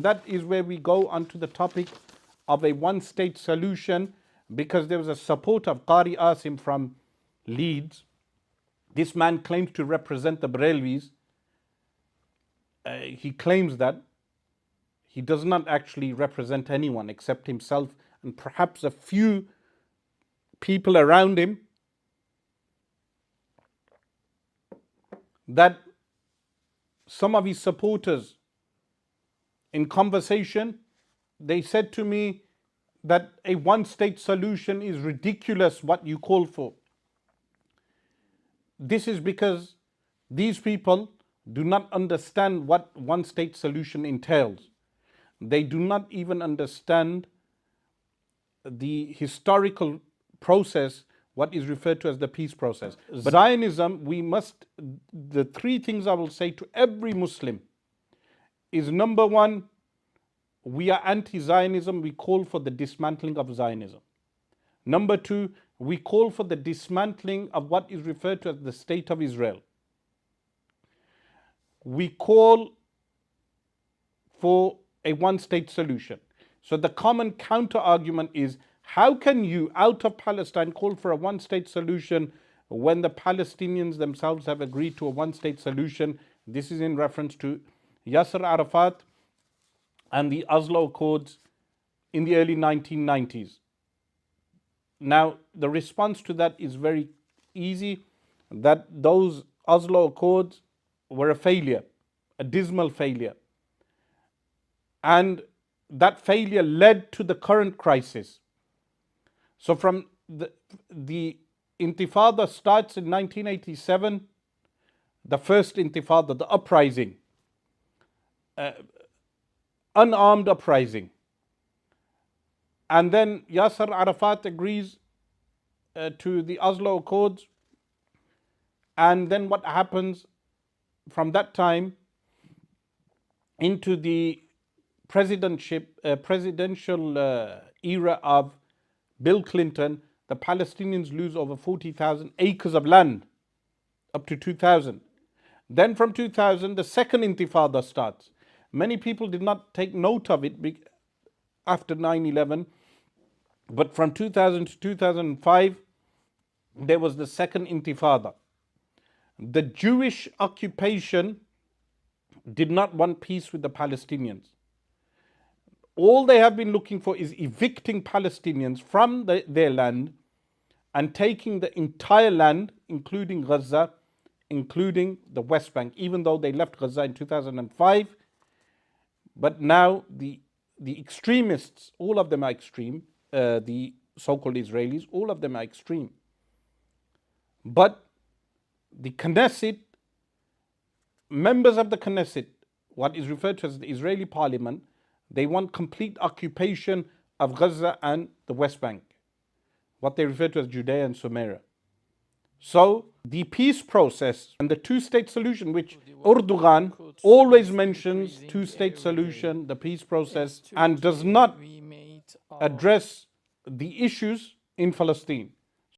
That is where we go onto the topic of a one-state solution, because there was a support of Qari Asim from Leeds. This man claims to represent the Barelvis. He claims that he does not actually represent anyone except himself and perhaps a few people around him. That some of his supporters, in conversation, they said to me that a one-state solution is ridiculous, what you call for. This is because these people do not understand what one-state solution entails. They do not even understand the historical process, what is referred to as the peace process. But Zionism, the three things I will say to every Muslim is: number one, we are anti-Zionism, we call for the dismantling of Zionism. Number two, we call for the dismantling of what is referred to as the State of Israel. We call for a one-state solution. So the common counter-argument is, how can you, out of Palestine, call for a one-state solution when the Palestinians themselves have agreed to a one-state solution? This is in reference to Yasser Arafat and the Oslo Accords in the early 1990s. Now, the response to that is very easy, that those Oslo Accords were a failure, a dismal failure. And that failure led to the current crisis. So from the Intifada starts in 1987, the first Intifada, the uprising, unarmed uprising. And then Yasser Arafat agrees to the Oslo Accords. And then what happens from that time into the presidential era of Bill Clinton, the Palestinians lose over 40,000 acres of land, up to 2000. Then from 2000, the second Intifada starts. Many people did not take note of it after 9/11, but from 2000 to 2005, there was the second Intifada. The Jewish occupation did not want peace with the Palestinians. All they have been looking for is evicting Palestinians from their land and taking the entire land, including Gaza, including the West Bank, even though they left Gaza in 2005. But now the extremists, all of them are extreme, the so-called Israelis, all of them are extreme. But the Knesset, members of the Knesset, what is referred to as the Israeli parliament, they want complete occupation of Gaza and the West Bank, what they refer to as Judea and Samaria. So the peace process and the two-state solution, which Erdogan always mentions, two-state solution, the peace process, and does not address the issues in Palestine.